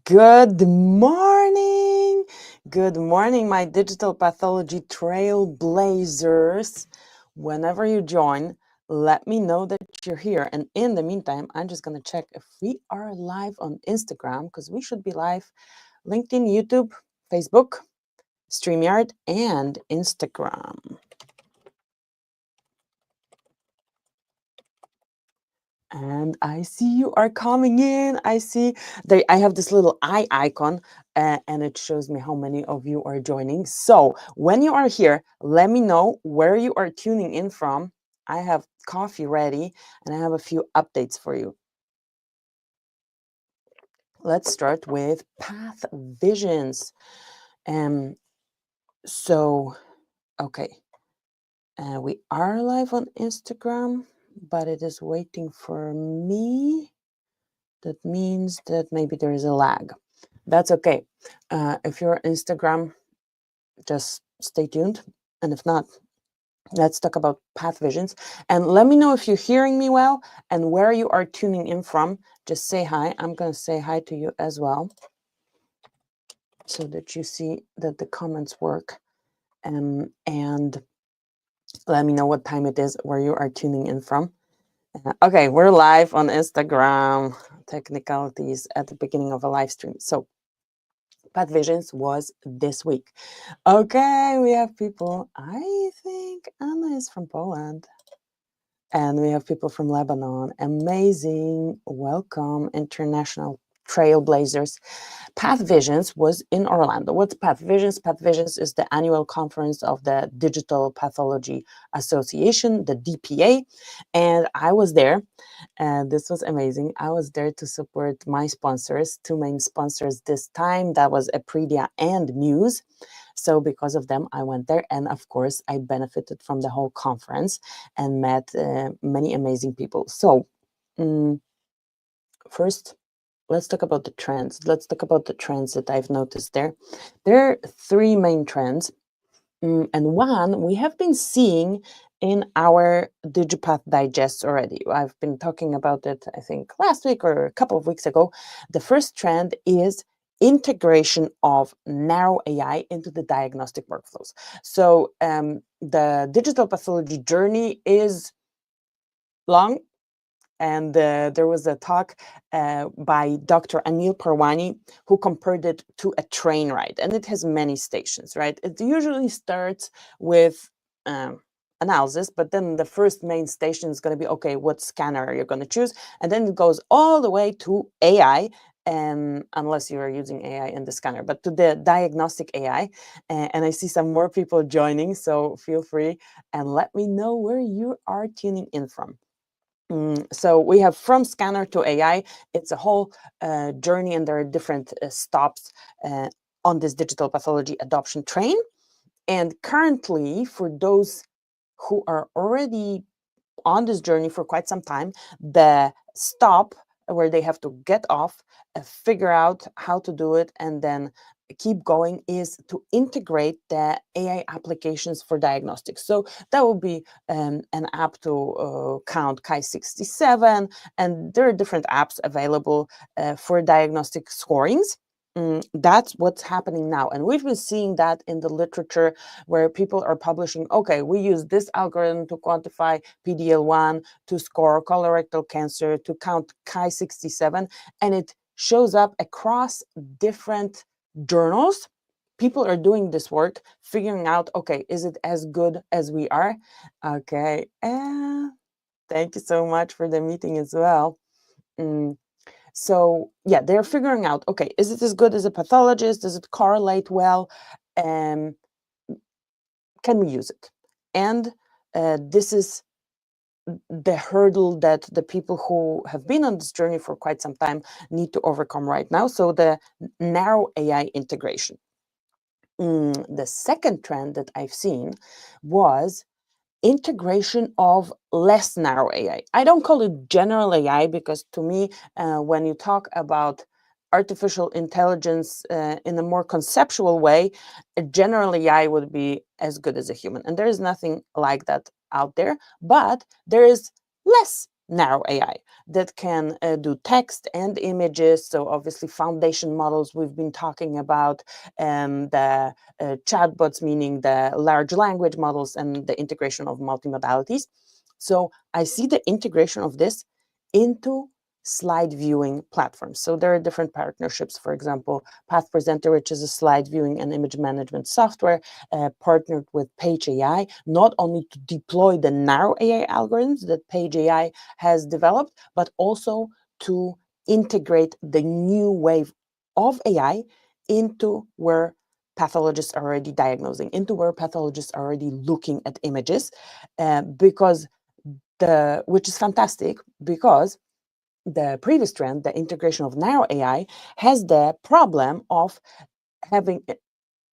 Good morning. Good morning, my digital pathology trailblazers. Whenever you join, let me know that you're here. And in the meantime, I'm just going to check if we are live on Instagram, because we should be live. LinkedIn, YouTube, Facebook, StreamYard, and Instagram. And I see you are coming in. I see I have this little eye icon and it shows me how many of you are joining. So when you are here, let me know where you are tuning in from. I have coffee ready and I have a few updates for you. Let's start with PathVisions. Okay, we are live on Instagram, but it is waiting for me. That means that maybe there is a lag. That's okay. If you're on Instagram, just stay tuned. And if not, let's talk about PathVisions. And let me know if you're hearing me well and where you are tuning in from. Just say hi. I'm going to say hi to you as well, so that you see that the comments work. And let me know what time it is where you are tuning in from. Okay, we're live on Instagram. Technicalities at the beginning of a live stream. So PathVisions was this week. Okay, we have people. I think Anna is from Poland. And we have people from Lebanon. Amazing. Welcome, international trailblazers. PathVisions was in Orlando. What's PathVisions? PathVisions is the annual conference of the Digital Pathology Association, the DPA, and I was there, and this was amazing. I was there to support my sponsors, two main sponsors this time. That was Apridia and Muse. So because of them, I went there, and of course, I benefited from the whole conference and met many amazing people. So first, let's talk about the trends. Let's talk about the trends that I've noticed there. There are three main trends. And one we have been seeing in our DigiPath Digest already. I've been talking about it, I think, last week or a couple of weeks ago. The first trend is integration of narrow AI into the diagnostic workflows. So the digital pathology journey is long. And there was a talk by Dr. Anil Parwani, who compared it to a train ride. And it has many stations, right? It usually starts with analysis, but then the first main station is going to be, okay, what scanner are you going to choose? And then it goes all the way to AI, unless you are using AI in the scanner, but to the diagnostic AI. And I see some more people joining, so feel free and let me know where you are tuning in from. So we have from scanner to AI. It's a whole journey, and there are different stops on this digital pathology adoption train. And currently, for those who are already on this journey for quite some time, the stop where they have to get off, figure out how to do it, and then keep going is to integrate the AI applications for diagnostics. So that will be an app to count Chi-67, and there are different apps available for diagnostic scorings. That's what's happening now. And we've been seeing that in the literature where people are publishing, okay, we use this algorithm to quantify PDL1, to score colorectal cancer, to count Chi-67, and it shows up across different journals. People are doing this work, figuring out, okay, is it as good as we are? Okay, thank you so much for the meeting as well. So yeah, they're figuring out, okay, is it as good as a pathologist? Does it correlate well? Can we use it? And this is the hurdle that the people who have been on this journey for quite some time need to overcome right now. So the narrow AI integration. The second trend that I've seen was integration of less narrow AI. I don't call it general AI because to me, when you talk about artificial intelligence in a more conceptual way, a general AI would be as good as a human. And there is nothing like that out there, but there is less narrow AI that can do text and images. So obviously foundation models we've been talking about, the chatbots, meaning the large language models, and the integration of multimodalities. So I see the integration of this into slide viewing platforms. So there are different partnerships. For example, Path Presenter, which is a slide viewing and image management software, partnered with Page AI, not only to deploy the narrow AI algorithms that Page AI has developed, but also to integrate the new wave of AI into where pathologists are already diagnosing, into where pathologists are already looking at images, which is fantastic, because the previous trend, the integration of narrow AI, has the problem of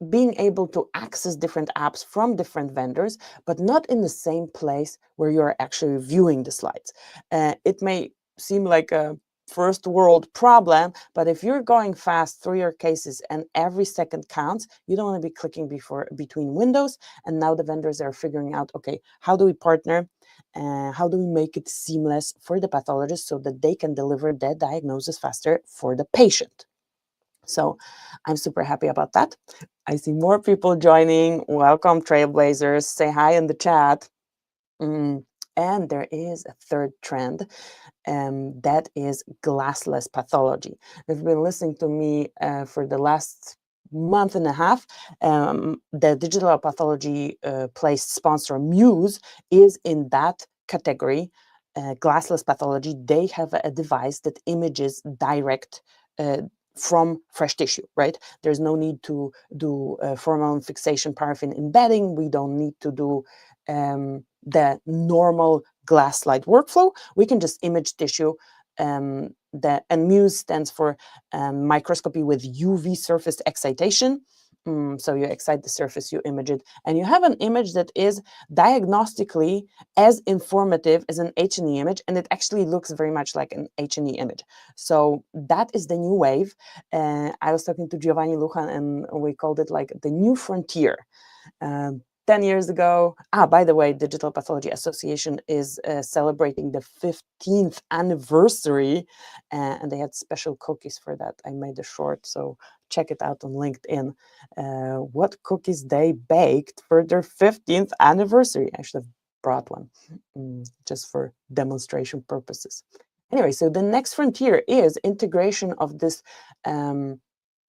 being able to access different apps from different vendors, but not in the same place where you're actually viewing the slides. It may seem like a first world problem, but if you're going fast through your cases and every second counts, you don't want to be clicking between windows. And now the vendors are figuring out, okay, how do we partner? How do we make it seamless for the pathologist so that they can deliver the diagnosis faster for the patient? So I'm super happy about that. I see more people joining. Welcome, Trailblazers. Say hi in the chat. And there is a third trend, that is glassless pathology. If you've been listening to me for the last month and a half, the digital pathology place sponsor Muse is in that category, glassless pathology. They have a device that images direct from fresh tissue, right? There's no need to do formalin fixation, paraffin embedding. We don't need to do the normal glass slide workflow. We can just image tissue. And Muse stands for microscopy with UV surface excitation. So you excite the surface, you image it, and you have an image that is diagnostically as informative as an H&E image, and it actually looks very much like an H&E image. So that is the new wave. I was talking to Giovanni Lujan, and we called it like the new frontier. 10 years ago, by the way, Digital Pathology Association is celebrating the 15th anniversary, and they had special cookies for that. I made a short, so check it out on LinkedIn. What cookies they baked for their 15th anniversary. I should have brought one just for demonstration purposes. Anyway, so the next frontier is integration of this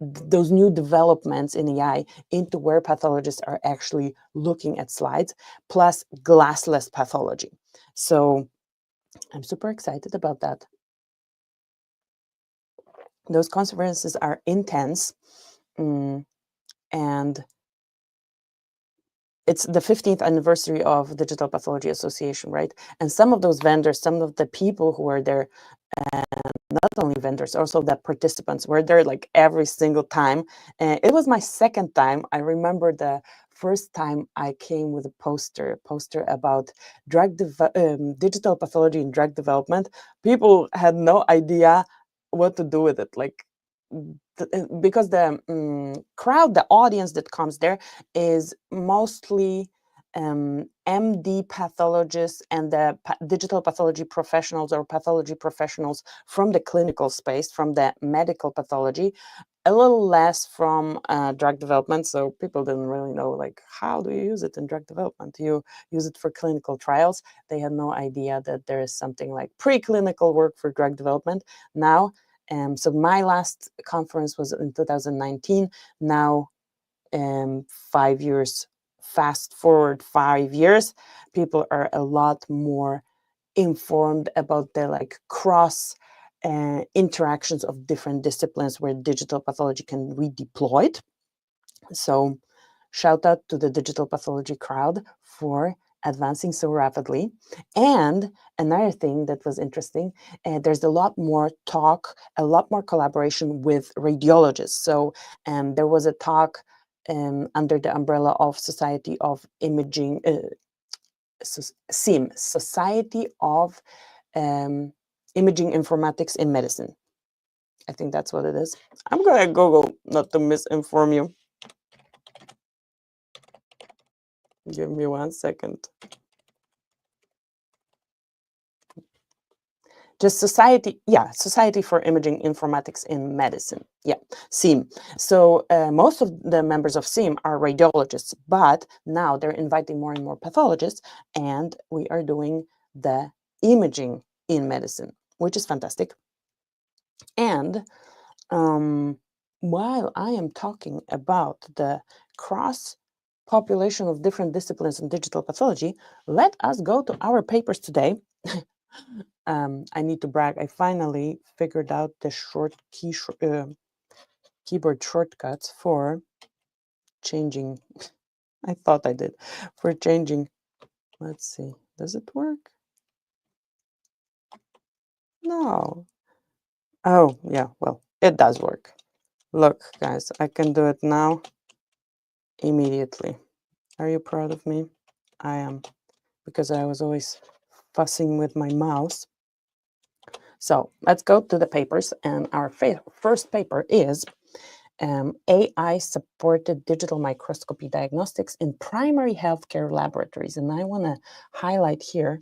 those new developments in AI into where pathologists are actually looking at slides, plus glassless pathology. So I'm super excited about that. Those conferences are intense, and it's the 15th anniversary of Digital Pathology Association, right? And some of those vendors, some of the people who are there, not only vendors, also the participants were there like every single time. It was my second time. I remember the first time I came with a poster about digital pathology and drug development. People had no idea what to do with it, like because the crowd, the audience that comes there is mostly MD pathologists and the digital pathology professionals or pathology professionals from the clinical space, from the medical pathology, a little less from drug development. So people didn't really know, like, how do you use it in drug development? You use it for clinical trials. They had no idea that there is something like preclinical work for drug development. Now, so my last conference was in 2019. Now, 5 years, fast forward 5 years, people are a lot more informed about the like cross interactions of different disciplines where digital pathology can be deployed. So shout out to the digital pathology crowd for advancing so rapidly. And another thing that was interesting, there's a lot more talk, a lot more collaboration with radiologists. So there was a talk under the umbrella of Society of Imaging, SIM, Society of Imaging Informatics in Medicine. I think that's what it is. I'm going to Google not to misinform you. Give me 1 second. Just Society, yeah, Society for Imaging Informatics in Medicine. Yeah, SIEM. So most of the members of SIEM are radiologists, but now they're inviting more and more pathologists, and we are doing the imaging in medicine, which is fantastic. And while I am talking about the cross population of different disciplines in digital pathology, let us go to our papers today. I need to brag. I finally figured out the keyboard shortcuts for changing. I thought I did for changing. Let's see. Does it work? No. Oh, yeah. Well, it does work. Look, guys, I can do it now immediately. Are you proud of me? I am, because I was always fussing with my mouse. So let's go to the papers. And our first paper is AI-supported digital microscopy diagnostics in primary healthcare laboratories. And I want to highlight here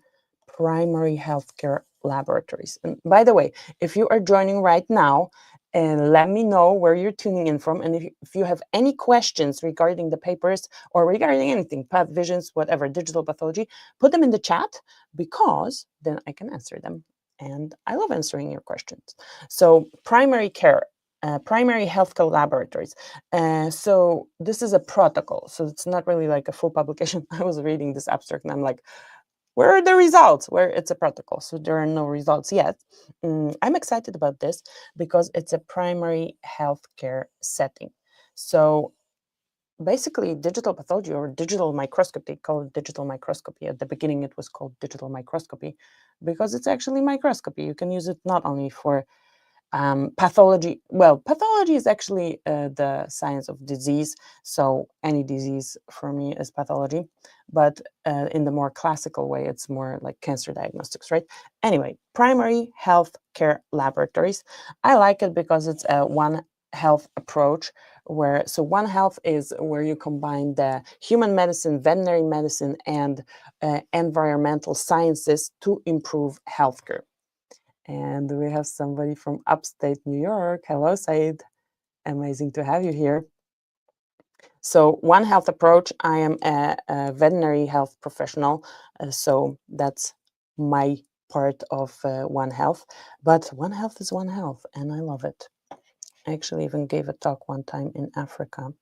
primary healthcare laboratories. And by the way, if you are joining right now, and let me know where you're tuning in from. And if you have any questions regarding the papers or regarding anything, PathVisions, whatever, digital pathology, put them in the chat, because then I can answer them. And I love answering your questions. So primary healthcare laboratories. So this is a protocol. So it's not really like a full publication. I was reading this abstract and I'm like, where are the results? Where it's a protocol. So there are no results yet. I'm excited about this because it's a primary healthcare setting. So basically digital pathology or digital microscopy, they call it digital microscopy. At the beginning, it was called digital microscopy because it's actually microscopy. You can use it not only for pathology. Well, pathology is actually the science of disease. So any disease for me is pathology. But in the more classical way, it's more like cancer diagnostics, right? Anyway, primary health care laboratories. I like it because it's a One Health approach so One Health is where you combine the human medicine, veterinary medicine, and environmental sciences to improve healthcare. And we have somebody from upstate New York. Hello, Said. Amazing to have you here. So One Health approach, I am a veterinary health professional. So that's my part of One Health. But One Health is One Health, and I love it. I actually even gave a talk one time in Africa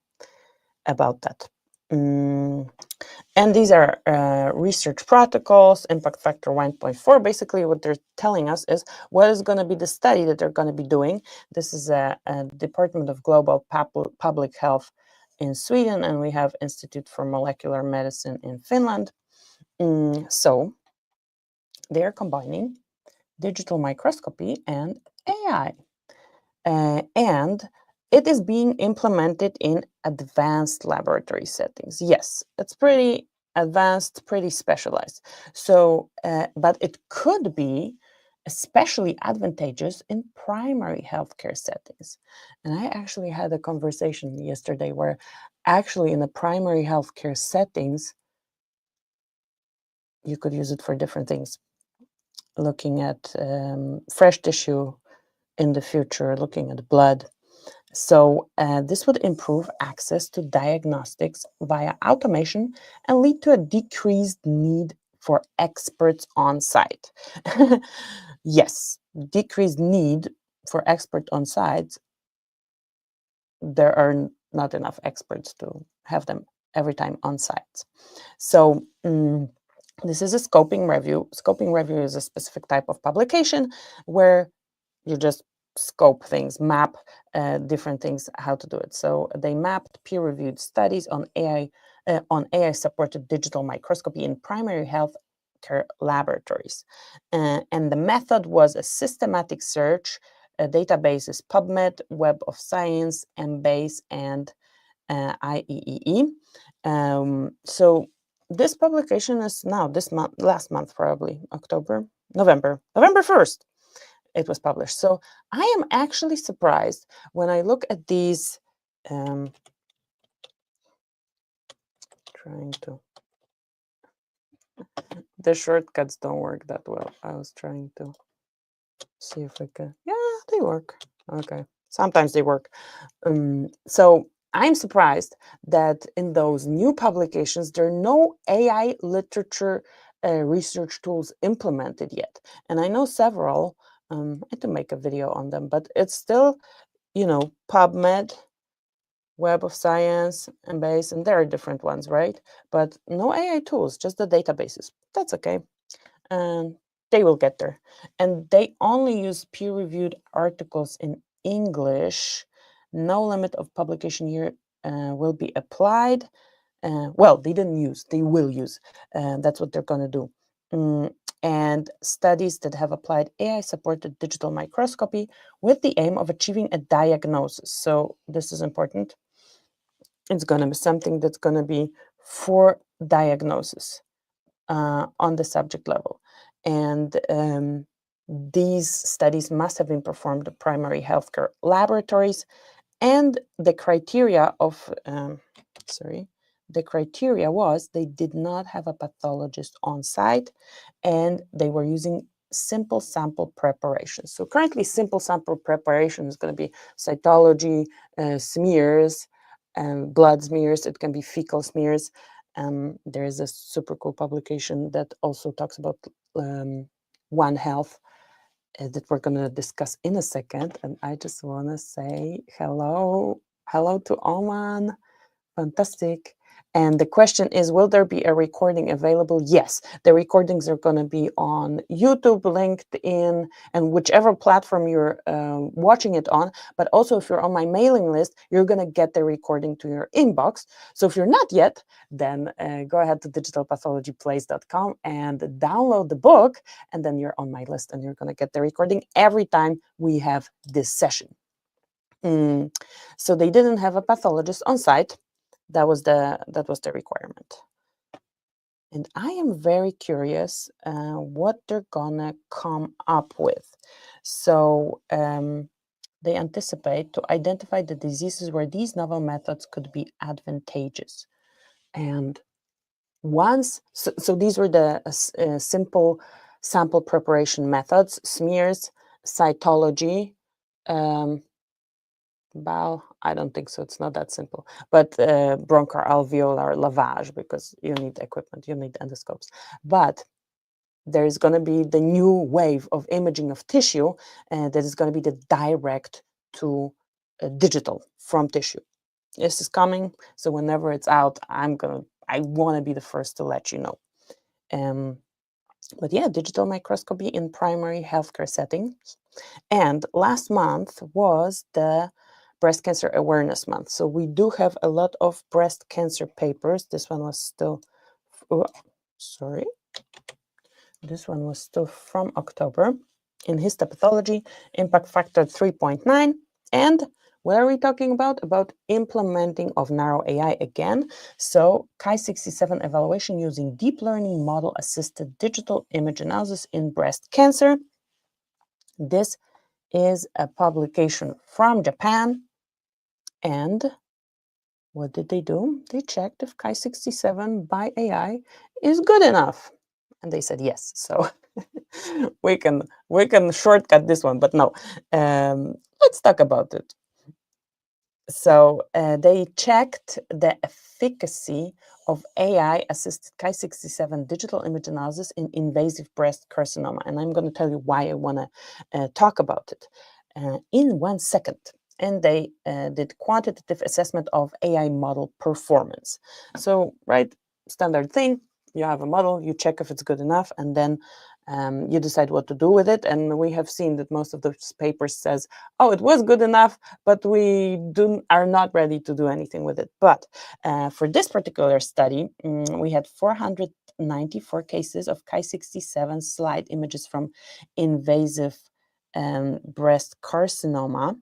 about that. And these are research protocols, impact factor 1.4. Basically, what they're telling us is what is going to be the study that they're going to be doing. This is a Department of Global Public Health in Sweden, and we have Institute for Molecular Medicine in Finland. So they are combining digital microscopy and AI. And it is being implemented in advanced laboratory settings. Yes, it's pretty advanced, pretty specialized. So, but it could be especially advantageous in primary healthcare settings. And I actually had a conversation yesterday where actually in the primary healthcare settings, you could use it for different things. Looking at fresh tissue in the future, looking at blood. So this would improve access to diagnostics via automation and lead to a decreased need for experts on site. Yes, decreased need for expert on site. There are not enough experts to have them every time on site. So this is a scoping review. Scoping review is a specific type of publication where you just scope things, map different things, how to do it. So they mapped peer-reviewed studies on AI-supported digital microscopy in primary health care laboratories. And the method was a systematic search. Databases PubMed, Web of Science, Embase, and IEEE. So this publication is now this month, last month probably, November 1st. It was published. So I am actually surprised when I look at these, the shortcuts don't work that well. I was trying to see if I can. Yeah, they work. Okay, sometimes they work. So I'm surprised that in those new publications, there are no AI literature research tools implemented yet. And I know several. I had to make a video on them, but it's still, PubMed, Web of Science, and Base, and there are different ones, right? But no AI tools, just the databases. That's okay. And they will get there. And they only use peer-reviewed articles in English. No limit of publication year will be applied. Well, they didn't use, they will use. That's what they're going to do. And studies that have applied AI-supported digital microscopy with the aim of achieving a diagnosis. So this is important. It's going to be something that's going to be for diagnosis on the subject level. And these studies must have been performed at primary healthcare laboratories, and the criteria was they did not have a pathologist on site, and they were using simple sample preparation. So currently, simple sample preparation is going to be cytology, smears, blood smears. It can be fecal smears. There is a super cool publication that also talks about One Health that we're going to discuss in a second. And I just want to say hello to Oman. Fantastic. And the question is, will there be a recording available? Yes, the recordings are going to be on YouTube, LinkedIn, and whichever platform you're watching it on. But also, if you're on my mailing list, you're going to get the recording to your inbox. So if you're not yet, then go ahead to digitalpathologyplace.com and download the book. And then you're on my list and you're going to get the recording every time we have this session. So they didn't have a pathologist on site. That was the requirement. And I am very curious what they're gonna come up with. So they anticipate to identify the diseases where these novel methods could be advantageous. And so these were the simple sample preparation methods: smears, cytology. I don't think so. It's not that simple. But bronchoalveolar lavage, because you need equipment, you need endoscopes. But there is going to be the new wave of imaging of tissue that is going to be the direct to digital from tissue. This is coming. So whenever it's out, I want to be the first to let you know. But yeah, digital microscopy in primary healthcare settings. And last month was the Breast Cancer Awareness Month. So we do have a lot of breast cancer papers. This one was still, This one was still from October in histopathology, impact factor 3.9. And what are we talking about? About implementing of narrow AI again. So Chi-67 evaluation using deep learning model-assisted digital image analysis in breast cancer. This is a publication from Japan. And what did they do? They checked if Chi-67 by AI is good enough. And they said yes. So we can shortcut this one, but no. Let's talk about it. So they checked the efficacy of AI-assisted Chi-67 digital image analysis in invasive breast carcinoma. And I'm going to tell you why I want to talk about it in 1 second. And they did quantitative assessment of AI model performance. So, right, standard thing, you have a model, you check if it's good enough, and then you decide what to do with it. And we have seen that most of those papers says, oh, it was good enough, but we are not ready to do anything with it. But for this particular study, we had 494 cases of Chi-67 slide images from invasive breast carcinoma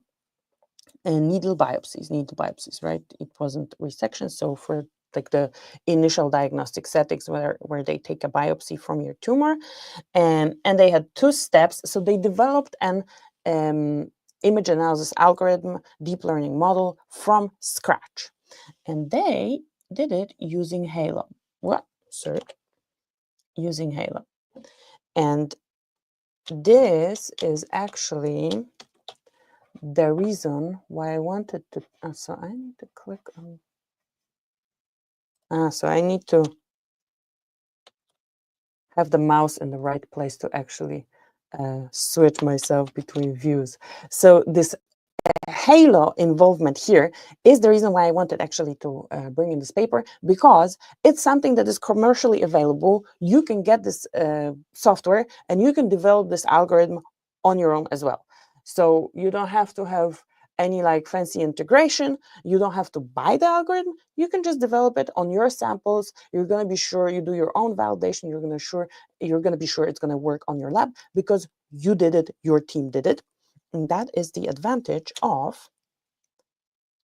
and needle biopsies, right? It wasn't resection. So for like the initial diagnostic settings where they take a biopsy from your tumor, and they had 2 steps. So they developed an image analysis algorithm, deep learning model from scratch. And they did it using Halo. Using Halo. And this is actually the reason why I wanted to, so I need to click on, so I need to have the mouse in the right place to actually switch myself between views. So this halo involvement here is the reason why I wanted actually to bring in this paper, because it's something that is commercially available. You can get this software and you can develop this algorithm on your own as well. So you don't have to have any like fancy integration. You don't have to buy the algorithm. You can just develop it on your samples. You're going to be sure you do your own validation. You're going to be sure it's going to work on your lab because you did it, your team did it. And that is the advantage of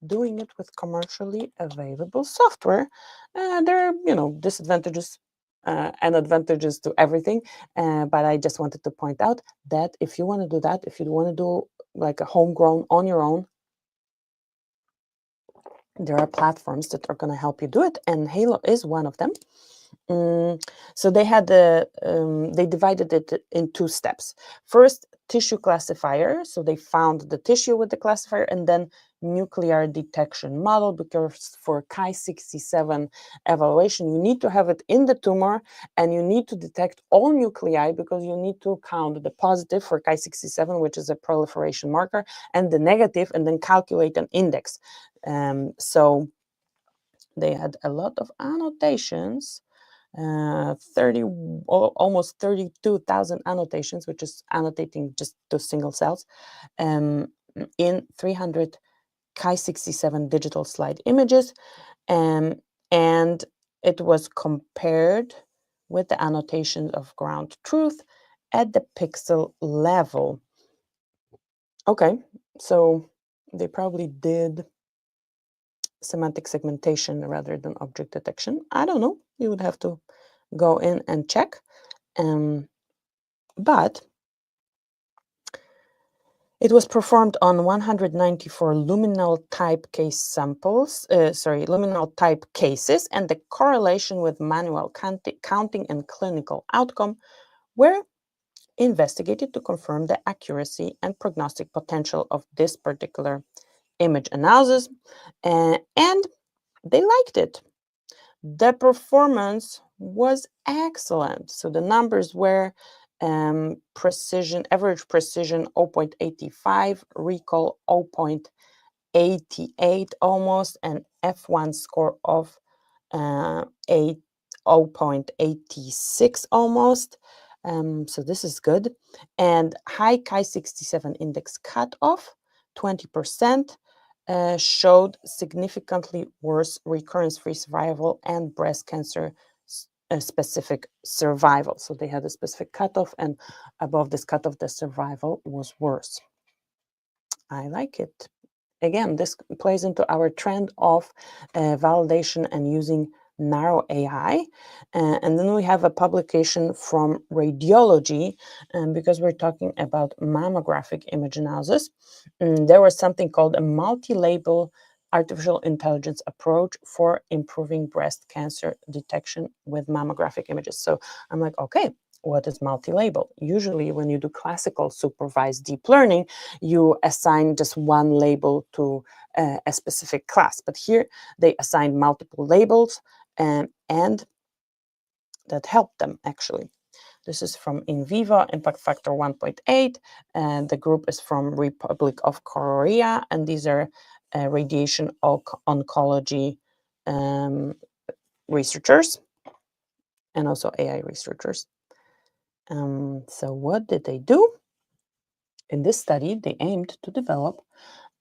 doing it with commercially available software. There are, disadvantages and advantages to everything. But I just wanted to point out that if you want to do that, if you want to do like a homegrown on your own, there are platforms that are going to help you do it. And Halo is one of them. So they divided it in two steps. First, tissue classifier. So they found the tissue with the classifier, and then nuclear detection model, because for Ki-67 evaluation, you need to have it in the tumor and you need to detect all nuclei, because you need to count the positive for Ki-67, which is a proliferation marker, and the negative, and then calculate an index. So they had a lot of annotations, almost 32,000 annotations, which is annotating just those single cells, in 300 Ki-67 digital slide images, and it was compared with the annotation of ground truth at the pixel level. Okay, so they probably did semantic segmentation rather than object detection. I don't know. You would have to go in and check. But it was performed on 194 luminal type case samples, luminal type cases, and the correlation with manual counting and clinical outcome were investigated to confirm the accuracy and prognostic potential of this particular image analysis, and they liked it. The performance was excellent. So the numbers were precision, average precision 0.85, recall 0.88 almost, and F1 score of 0.86 almost. So this is good. And high Ki-67 index cutoff, 20%. Showed significantly worse recurrence-free survival and breast cancer specific survival. So they had a specific cutoff, and above this cutoff, the survival was worse. I like it. Again, this plays into our trend of validation and using narrow AI. And then we have a publication from Radiology, because we're talking about mammographic image analysis. There was something called a multi-label artificial intelligence approach for improving breast cancer detection with mammographic images. So I'm like, okay, what is multi-label? Usually when you do classical supervised deep learning, you assign just one label to a specific class. But here they assigned multiple labels, and that helped them actually. This is from in vivo, impact factor 1.8, and the group is from Republic of Korea, and these are radiation oncology researchers and also AI researchers. So what did they do? In this study, they aimed to develop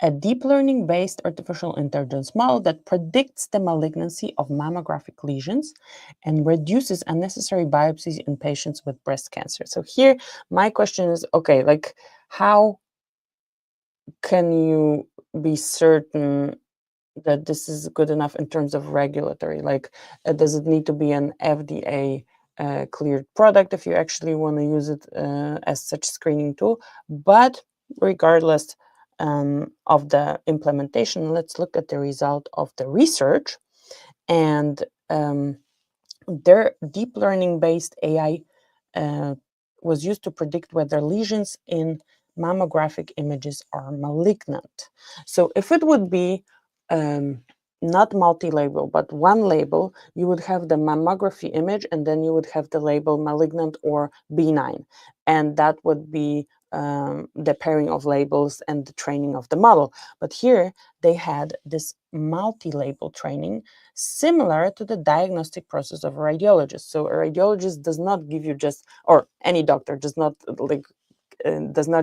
a deep learning-based artificial intelligence model that predicts the malignancy of mammographic lesions and reduces unnecessary biopsies in patients with breast cancer. So here, my question is, okay, like how can you be certain that this is good enough in terms of regulatory? Like, does it need to be an FDA cleared product if you actually want to use it as such screening tool? But regardless of the implementation, let's look at the result of the research. And their deep learning based AI was used to predict whether lesions in mammographic images are malignant. So if it would be not multi-label, but one label, you would have the mammography image, and then you would have the label malignant or benign. And that would be the pairing of labels and the training of the model. But here they had this multi-label training, similar to the diagnostic process of a radiologist. So a radiologist does not give you just, or any doctor does not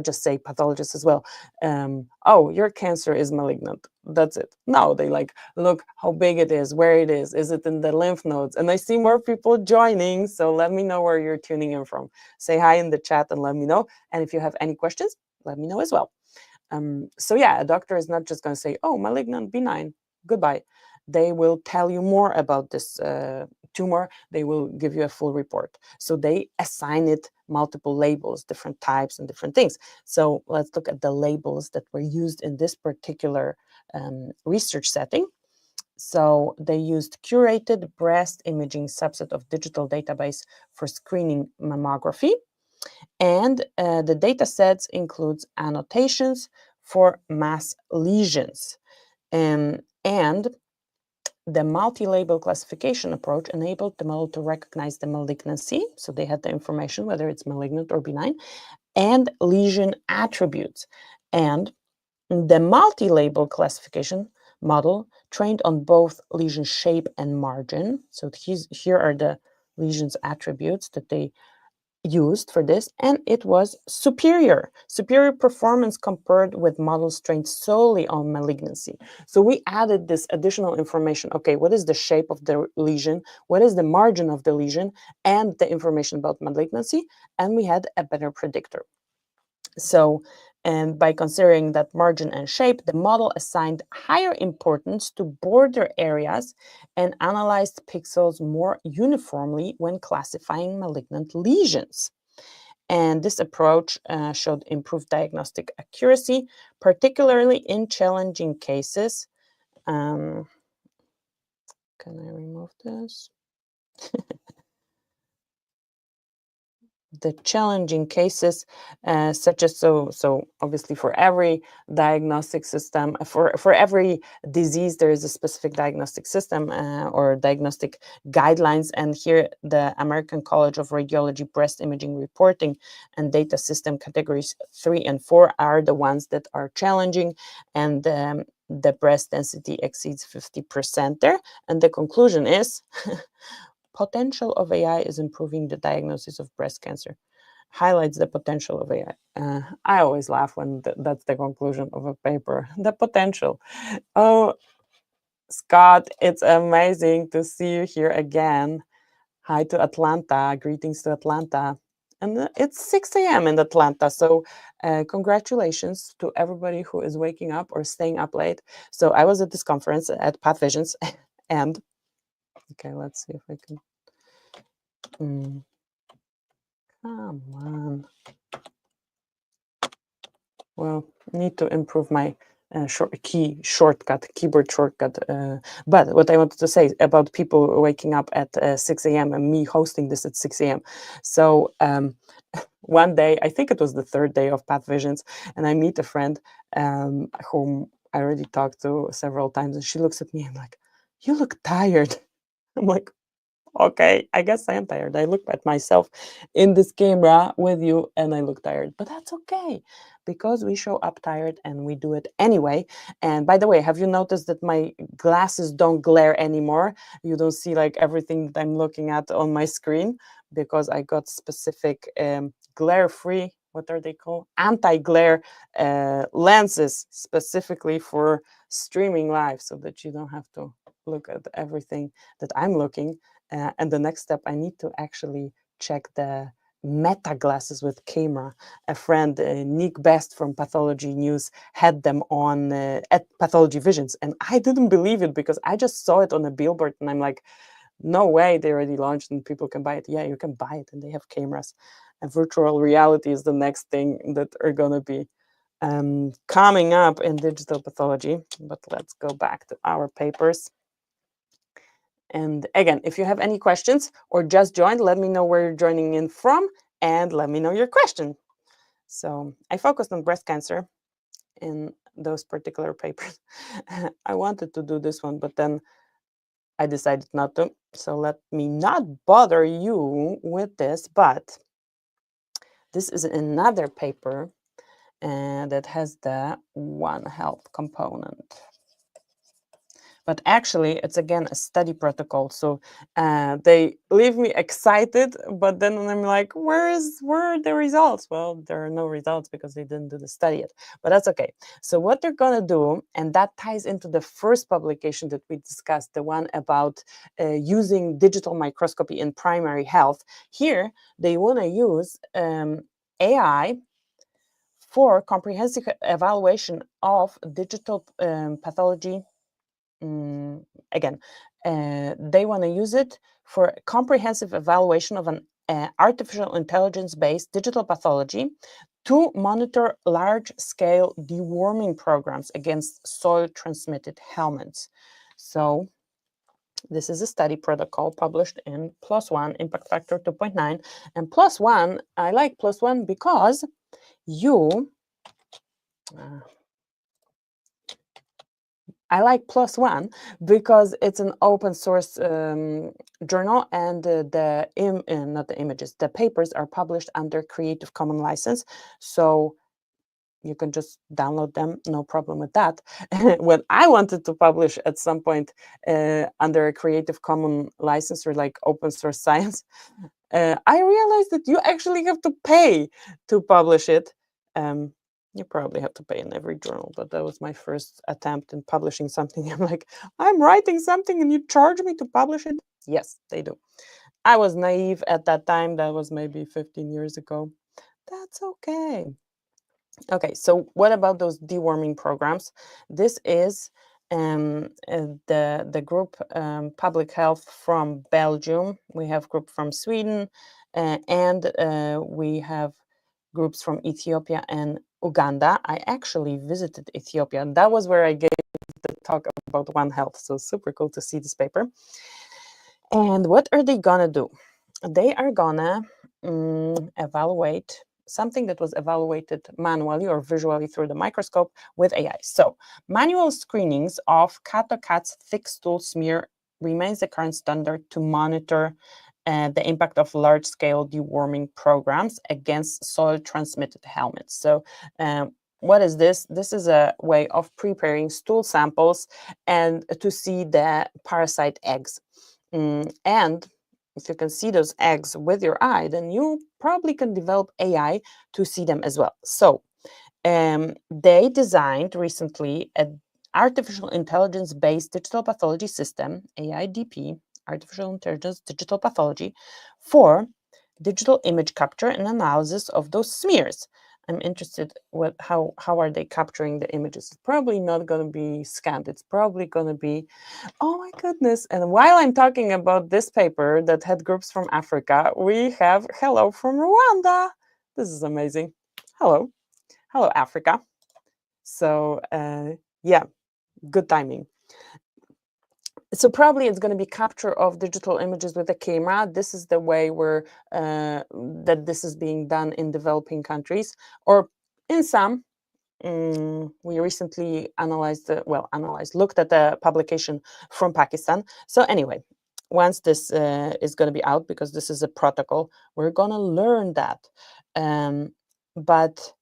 just say, pathologist as well, oh, your cancer is malignant, that's it. No, they look how big it is it in the lymph nodes? And I see more people joining, so let me know where you're tuning in from. Say hi in the chat and let me know. And if you have any questions, let me know as well. So yeah, a doctor is not just going to say, oh, malignant, benign, goodbye. They will tell you more about this tumor. They will give you a full report. So they assign it multiple labels, different types and different things. So let's look at the labels that were used in this particular research setting. So they used curated breast imaging subset of digital database for screening mammography. And the data sets includes annotations for mass lesions. And the multi-label classification approach enabled the model to recognize the malignancy, so they had the information whether it's malignant or benign, and lesion attributes. And the multi-label classification model trained on both lesion shape and margin. So here are the lesions attributes that they used for this, and it was superior performance compared with models trained solely on malignancy. So we added this additional information. Okay, what is the shape of the lesion? What is the margin of the lesion? And the information about malignancy, and we had a better predictor. So, and by considering that margin and shape, the model assigned higher importance to border areas and analyzed pixels more uniformly when classifying malignant lesions. And this approach showed improved diagnostic accuracy, particularly in challenging cases. Can I remove this? The challenging cases, such as, so obviously for every diagnostic system, for every disease, there is a specific diagnostic system or diagnostic guidelines. And here the American College of Radiology Breast Imaging Reporting and Data System categories 3 and 4 are the ones that are challenging, and the breast density exceeds 50% there. And the conclusion is potential of AI is improving the diagnosis of breast cancer. Highlights the potential of AI. I always laugh when that's the conclusion of a paper. The potential. Oh, Scott, it's amazing to see you here again. Hi to Atlanta. Greetings to Atlanta. And it's 6 a.m. in Atlanta. So congratulations to everybody who is waking up or staying up late. So I was at this conference at PathVisions and okay, let's see if I can. Come on. Well, need to improve my keyboard shortcut. But what I wanted to say about people waking up at 6 a.m. and me hosting this at 6 a.m. So one day, I think it was the third day of PathVisions, and I meet a friend whom I already talked to several times, and she looks at me and like, you look tired. I'm like, okay, I guess I am tired. I look at myself in this camera with you and I look tired, but that's okay because we show up tired and we do it anyway. And by the way, have you noticed that my glasses don't glare anymore? You don't see like everything that I'm looking at on my screen because I got specific glare-free, what are they called? Anti-glare lenses specifically for streaming live so that you don't have to look at everything that I'm looking. And the next step, I need to actually check the meta glasses with camera. A friend, Nick Best from Pathology News, had them on at Pathology Visions. And I didn't believe it because I just saw it on a billboard and I'm like, no way, they already launched and people can buy it. Yeah, you can buy it and they have cameras. And virtual reality is the next thing that are going to be coming up in digital pathology. But let's go back to our papers. And again, if you have any questions or just joined, let me know where you're joining in from. and let me know your question. So I focused on breast cancer in those particular papers. I wanted to do this one, but then I decided not to. So let me not bother you with this, but this is another paper that has the One Health component. But actually, it's again a study protocol. So they leave me excited, but then I'm like, where are the results? Well, there are no results because they didn't do the study yet, but that's okay. So what they're gonna do, and that ties into the first publication that we discussed, the one about using digital microscopy in primary health. Here, they wanna use AI for comprehensive evaluation of digital pathology. Again, they want to use it for comprehensive evaluation of an artificial intelligence-based digital pathology to monitor large-scale deworming programs against soil-transmitted helminths. So this is a study protocol published in PLOS ONE, Impact Factor 2.9. And PLOS ONE, I like PLOS ONE because I like PLOS ONE because it's an open source journal, and not the images, the papers are published under Creative Commons license. So you can just download them, no problem with that. When I wanted to publish at some point under a Creative Commons license or like open source science, I realized that you actually have to pay to publish it. You probably have to pay in every journal, but that was my first attempt in publishing something. I'm like, I'm writing something and you charge me to publish it? Yes, they do. I was naive at that time. That was maybe 15 years ago. That's okay. Okay, so what about those deworming programs? This is the group Public Health from Belgium. We have group from Sweden, and we have groups from Ethiopia and Uganda. I actually visited Ethiopia, and that was where I gave the talk about One Health. So super cool to see this paper. And what are they gonna do? They are gonna evaluate something that was evaluated manually or visually through the microscope with AI. So manual screenings of cat-to-cat's thick stool smear remains the current standard to monitor the impact of large-scale deworming programs against soil-transmitted helminths. So what is this? This is a way of preparing stool samples and to see the parasite eggs. And if you can see those eggs with your eye, then you probably can develop AI to see them as well. So they designed recently an artificial intelligence-based digital pathology system, AIDP, artificial intelligence digital pathology, for digital image capture and analysis of those smears. I'm interested with how are they capturing the images. It's probably not going to be scanned. It's probably going to be, oh my goodness. And while I'm talking about this paper that had groups from Africa, we have hello from Rwanda. This is amazing. Hello. Hello, Africa. So yeah, good timing. So probably it's going to be capture of digital images with a camera. This is the way where that this is being done in developing countries, or in some. We recently looked at the publication from Pakistan. So anyway, once this is going to be out, because this is a protocol, we're going to learn that. But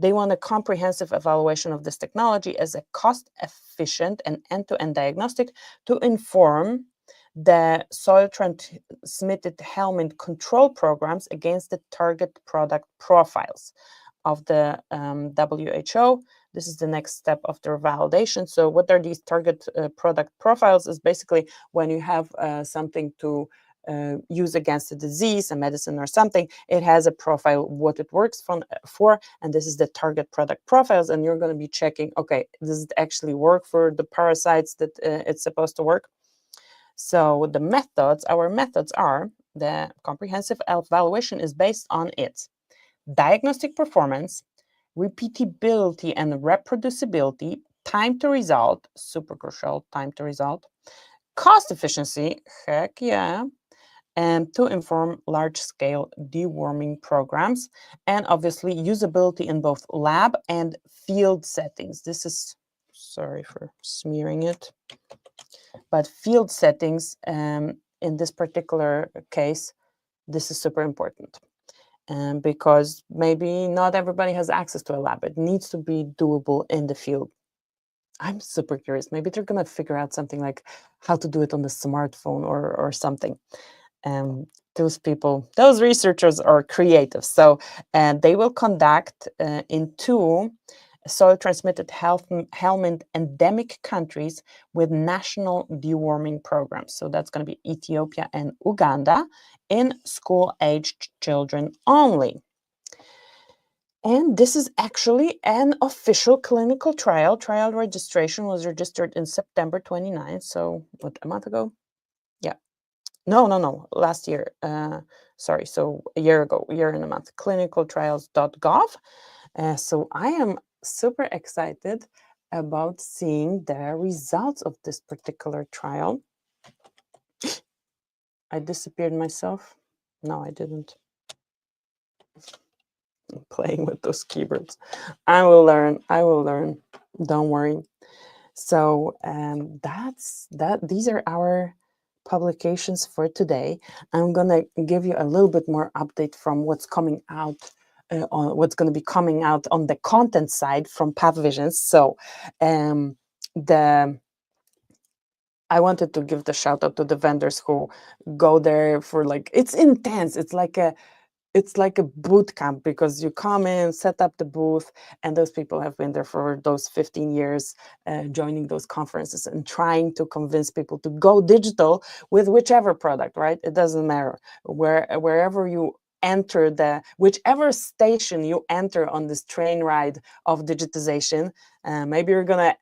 they want a comprehensive evaluation of this technology as a cost-efficient and end-to-end diagnostic to inform the soil-transmitted helminth control programs against the target product profiles of the WHO. This is the next step of their validation. So what are these target product profiles? Is basically when you have something to use against a disease, a medicine or something, it has a profile, what it works for, and this is the target product profiles, and you're going to be checking, okay, does it actually work for the parasites that it's supposed to work? So the methods, our methods are, the comprehensive evaluation is based on its diagnostic performance, repeatability and reproducibility, time to result, super crucial, time to result, cost efficiency, heck yeah, and to inform large-scale deworming programs, and obviously usability in both lab and field settings. This is, sorry for smearing it, but field settings, in this particular case, this is super important. Because maybe not everybody has access to a lab. It needs to be doable in the field. I'm super curious. Maybe they're going to figure out something like how to do it on the smartphone or something. Those people, those researchers are creative. So they will conduct in 2 soil-transmitted helminth endemic countries with national deworming programs. So that's going to be Ethiopia and Uganda in school-aged children only. And this is actually an official clinical trial. Trial registration was registered in September 29th. So what, a month ago? Yeah. No, last year. Sorry, so a year ago, a year and a month. Clinicaltrials.gov. So I am super excited about seeing the results of this particular trial. I disappeared myself. No, I didn't. I'm playing with those keyboards. I will learn. Don't worry. So these are our publications for today. I'm gonna give you a little bit more update from what's coming out, on what's going to be coming out on the content side from PathVisions. So I wanted to give the shout out to the vendors who go there for, like, it's intense. It's like a boot camp, because you come in, set up the booth, and those people have been there for those 15 years, joining those conferences and trying to convince people to go digital with whichever product, right? It doesn't matter. Wherever you enter, whichever station you enter on this train ride of digitization, maybe you're gonna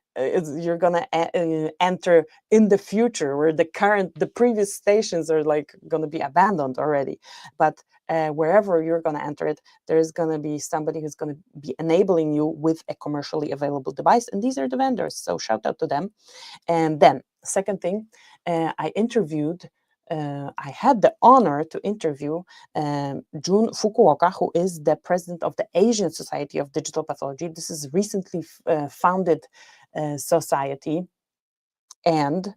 enter in the future, where the previous stations are like gonna be abandoned already. But wherever you're going to enter it, there's going to be somebody who's going to be enabling you with a commercially available device. And these are the vendors. So shout out to them. And then, second thing, I had the honor to interview Jun Fukuoka, who is the president of the Asian Society of Digital Pathology. This is recently founded society. And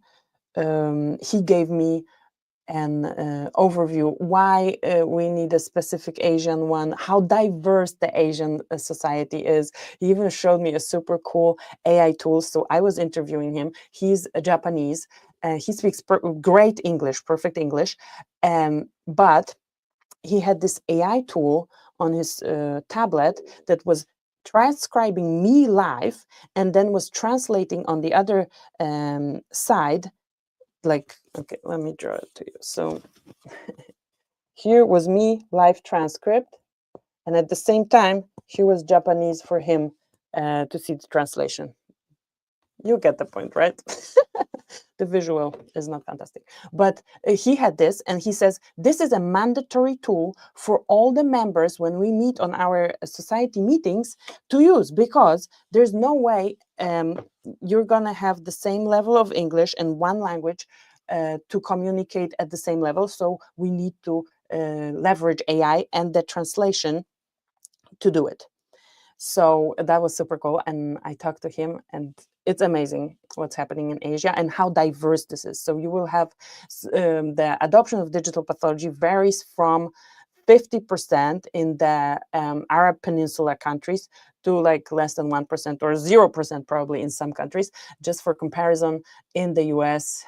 he gave me an overview why we need a specific Asian one, how diverse the Asian society is. He even showed me a super cool AI tool. So I was interviewing him. He's a Japanese. He speaks great English, perfect English. But he had this AI tool on his tablet that was transcribing me live and then was translating on the other side. Like, okay, let me draw it to you. So here was me live transcript, and at the same time, here was Japanese for him to see the translation. You get the point, right? The visual is not fantastic, but he had this, and he says this is a mandatory tool for all the members when we meet on our society meetings to use, because there's no way you're gonna have the same level of English in one language to communicate at the same level. So we need to leverage AI and the translation to do it. So that was super cool. And I talked to him, and it's amazing what's happening in Asia and how diverse this is. So you will have the adoption of digital pathology varies from 50% in the Arab Peninsula countries to like less than 1% or 0% probably in some countries. Just for comparison, in the US,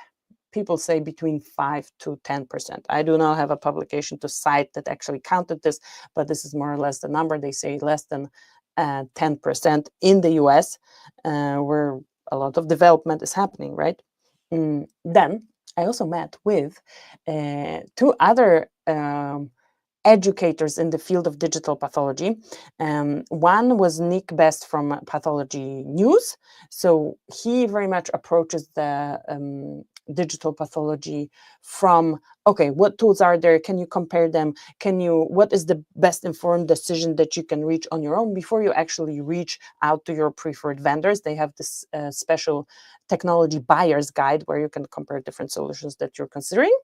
people say between 5 to 10%. I do not have a publication to cite that actually counted this, but this is more or less the number. They say less than 10% in the US, where a lot of development is happening, right? Then I also met with 2 other educators in the field of digital pathology. One was Nick Best from Pathology News. So he very much approaches the digital pathology from, okay, what tools are there? Can you compare them? What is the best informed decision that you can reach on your own before you actually reach out to your preferred vendors? They have this special technology buyer's guide where you can compare different solutions that you're considering.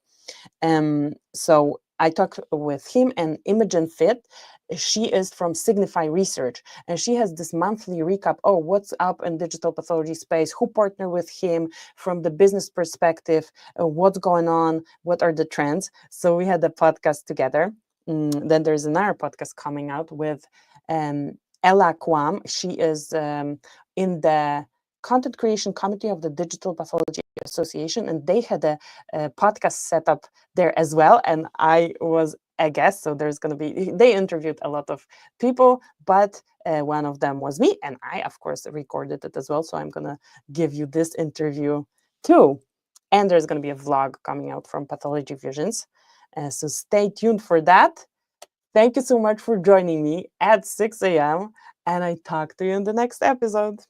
So I talked with him, and Imogen Fit, she is from Signify Research, and she has this monthly recap. Oh, what's up in digital pathology space? Who partnered with him from the business perspective? What's going on? What are the trends? So we had a podcast together. Then there's another podcast coming out with Ella Kwam. She is in the content creation committee of the Digital Pathology Association, and they had a podcast set up there as well, and I was a guest. So there's going to be, they interviewed a lot of people, but one of them was me, and I of course recorded it as well, so I'm going to give you this interview too. And there's going to be a vlog coming out from Pathology Visions, so stay tuned for that. Thank you so much for joining me at 6 a.m. and I talk to you in the next episode.